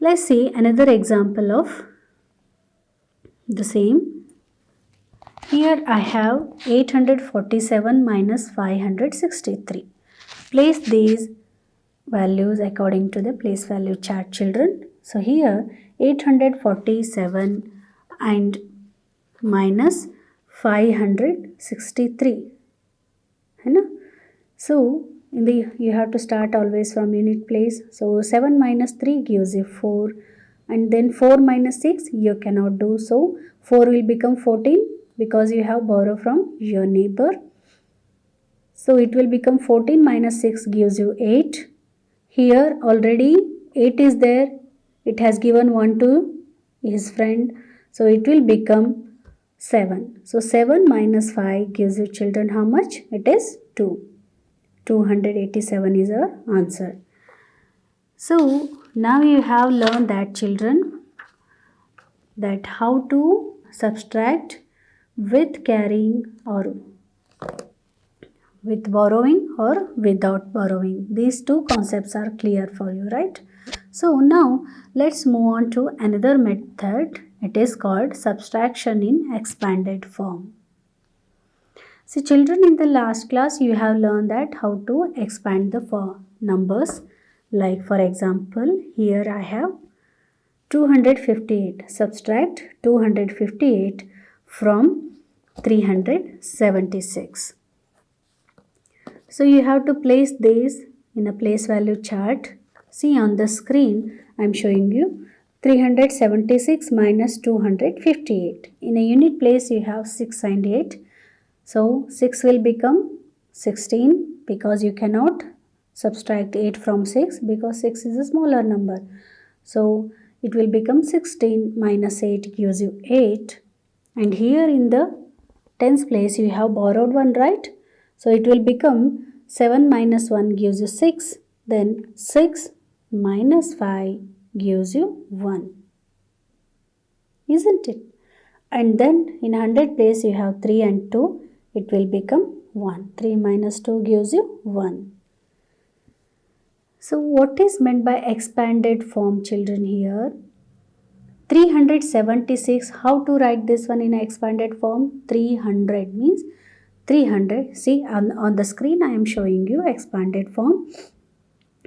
Let's see another example of the same. Here I have 847 minus 563. Place these values according to the place value chart, children. So here 847 and minus 563. So in the you have to start always from unit place. So 7 minus 3 gives you 4, and then 4 minus 6 you cannot do, so 4 will become 14 because you have borrowed from your neighbor. So it will become 14 minus 6 gives you 8. Here already 8 is there, it has given 1 to his friend, so it will become 7. So 7 minus 5 gives you, children, how much? It is 2. 287 is our answer. So now you have learned that, children, that how to subtract with carrying or with borrowing or without borrowing. These two concepts are clear for you, right? So now let's move on to another method. It is called subtraction in expanded form. See, children, in the last class you have learned that how to expand the numbers. Like for example, here I have 258. Subtract 258 from 376. So you have to place these in a place value chart. See, on the screen I am showing you 376 minus 258. In a unit place you have 6 and 8. So 6 will become 16 because you cannot subtract 8 from 6 because 6 is a smaller number. So it will become 16 minus 8 gives you 8. And here in the tens place you have borrowed 1, right? So it will become 7 minus 1 gives you 6. Then 6 minus 5 gives you 1. Isn't it? And then in 100 place you have 3 and 2. It will become 1. 3 minus 2 gives you 1. So what is meant by expanded form, children, here? 376, how to write this one in expanded form? 300 means 300. See, on the screen I am showing you expanded form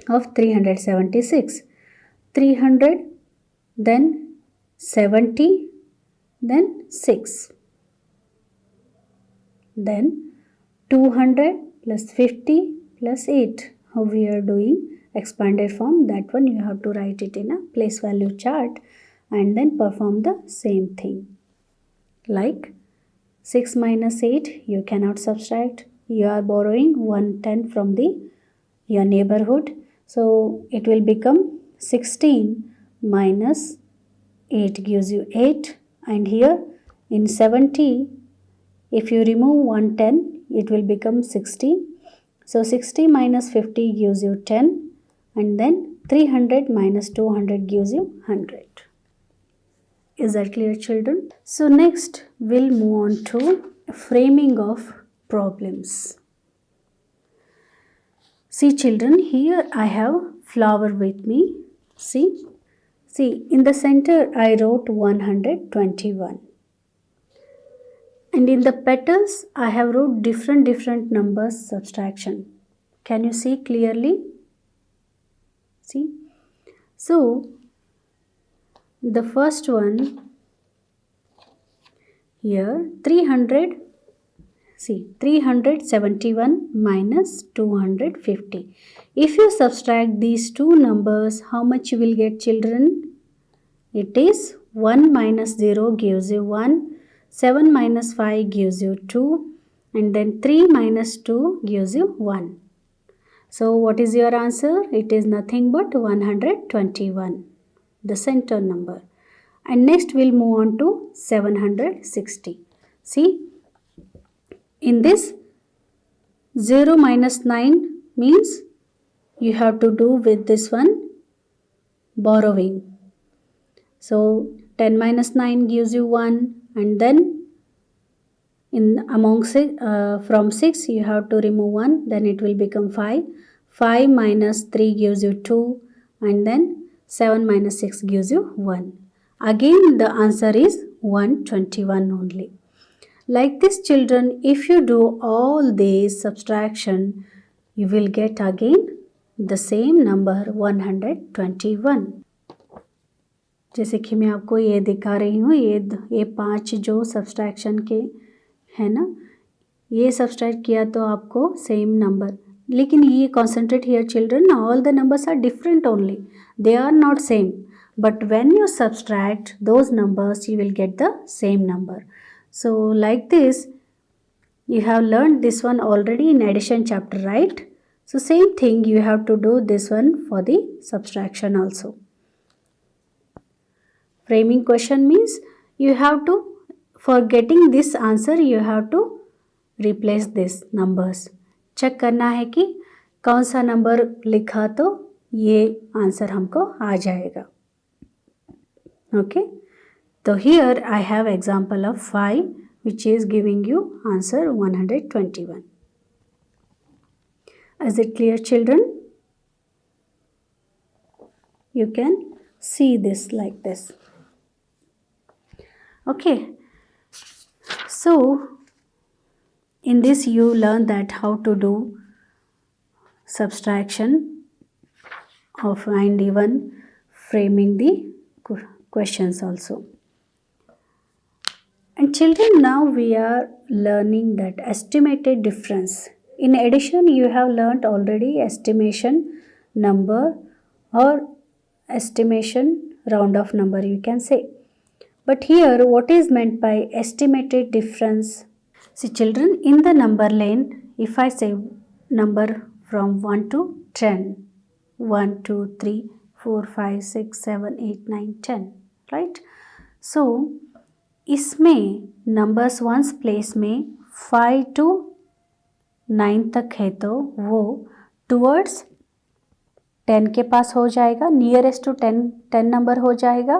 of 376. 300, then 70, then 6. Then 200 plus 50 plus 8. How we are doing expanded form? That one you have to write it in a place value chart and then perform the same thing. Like 6 minus 8 you cannot subtract. You are borrowing 110 from your neighborhood. So it will become 16 minus 8 gives you 8. And here in 70, if you remove 110, it will become 60. So 60 minus 50 gives you 10. And then 300 minus 200 gives you 100. Is that clear, children? So next we'll move on to framing of problems. See, children, here I have flower with me. See, in the center I wrote 121. And in the petals I have wrote different numbers subtraction. Can you see clearly? See. So the first one here 300. See, 371 minus 250. If you subtract these two numbers, how much you will get, children? It is 1 minus 0 gives you 1. 7 minus 5 gives you 2. And then 3 minus 2 gives you 1. So what is your answer? It is nothing but 121. The center number. And next we'll move on to 760. See, in this 0 minus 9 means you have to do with this one borrowing. So 10 minus 9 gives you 1, and then from 6 you have to remove 1, then it will become 5. 5 minus 3 gives you 2, and then 7 minus 6 gives you 1. Again the answer is 121 only. Like this children, if you do all these subtraction, you will get again the same number 121. जैसे कि मैं आपको ये दिखा रही हूँ, ये 5 जो सब्सट्रैक्शन के है ना, ये सब्सट्रैक्ट किया तो आपको सेम नंबर, लेकिन ये concentrate here children, all the numbers are different only, they are not same, but when you subtract those numbers you will get the same number. So like this, you have learned this one already in addition chapter, right? So same thing you have to do this one for the subtraction also. Framing question means you have to, for getting this answer you have to replace this numbers. Check करना है कि कौन सा number लिखा तो ये answer हमको आ जाएगा. Okay, so here I have example of 5 which is giving you answer 121. Is it clear children? You can see this like this. Okay, so in this you learn that how to do subtraction of and even framing the questions also. And children, now we are learning that estimated difference. In addition, you have learnt already estimation number or estimation round of number you can say. But here what is meant by estimated difference? See children, in the number lane, if I say number from 1 to 10, 1, 2, 3, 4, 5, 6, 7, 8, 9, 10, right? So इसमें numbers ones place में 5 to 9 तक है तो वो towards 10 के पास हो जाएगा, nearest to 10 number हो जाएगा.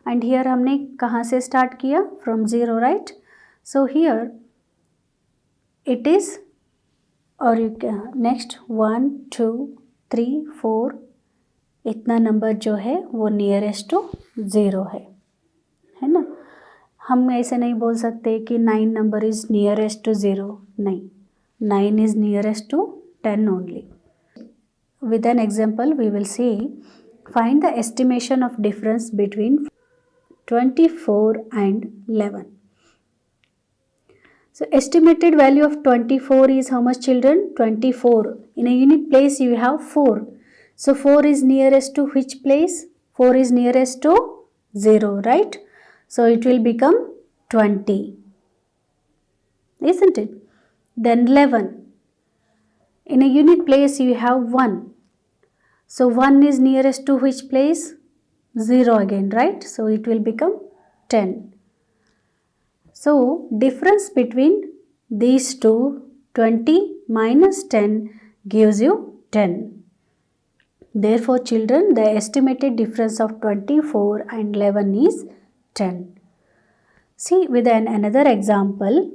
एंड हियर हमने कहाँ से स्टार्ट किया? From 0, right? So here it is, और यू नेक्स्ट 1, 2, 3, 4 इतना नंबर जो है वो नियरेस्ट टू 0 है ना. हम ऐसे नहीं बोल सकते कि 9 नंबर इज़ नियरेस्ट टू 0, नहीं, 9 is nearest to 10 only. With an example we will see, find the estimation of difference between 24 and 11. So estimated value of 24 is how much children? 24. In a unit place you have 4. So 4 is nearest to which place? 4 is nearest to 0, right? So it will become 20, isn't it? Then 11. In a unit place you have 1. So 1 is nearest to which place? 0 again, right? So it will become 10. So difference between these two, 20 minus 10 gives you 10. Therefore children, the estimated difference of 24 and 11 is 10. See with another example,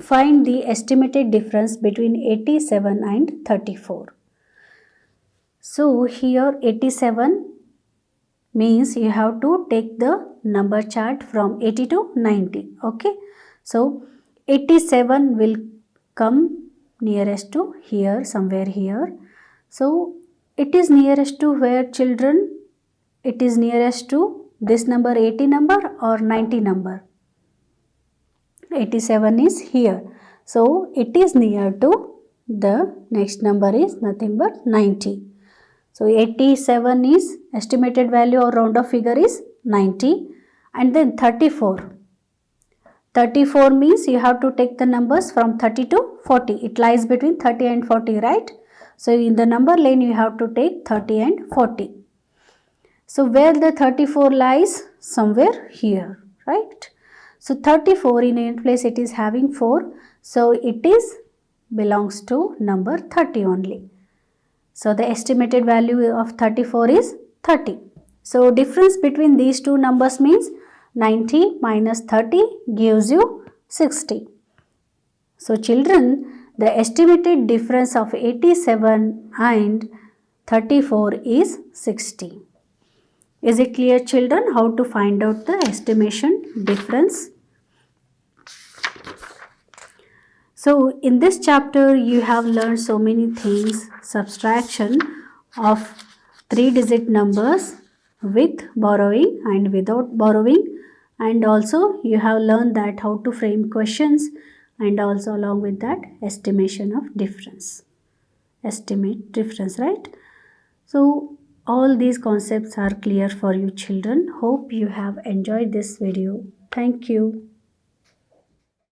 find the estimated difference between 87 and 34. So here 87 means you have to take the number chart from 80 to 90. Okay, so 87 will come nearest to here, somewhere here. So it is nearest to where children? It is nearest to this number 80 number or 90 number? 87 is here. So it is near to the next number is nothing but 90. So 87 is estimated value or round of figure is 90. And then 34. 34 means you have to take the numbers from 30 to 40. It lies between 30 and 40, right? So in the number lane you have to take 30 and 40. So where the 34 lies? Somewhere here, right? So 34 in any place it is having 4. So it is belongs to number 30 only. So the estimated value of 34 is 30. So difference between these two numbers means 90 minus 30 gives you 60. So children, the estimated difference of 87 and 34 is 60. Is it clear, children, how to find out the estimation difference? So in this chapter you have learned so many things: subtraction of 3-digit numbers with borrowing and without borrowing, and also you have learned that how to frame questions, and also along with that estimation of difference. Estimate difference, right? So all these concepts are clear for you, children. Hope you have enjoyed this video. Thank you.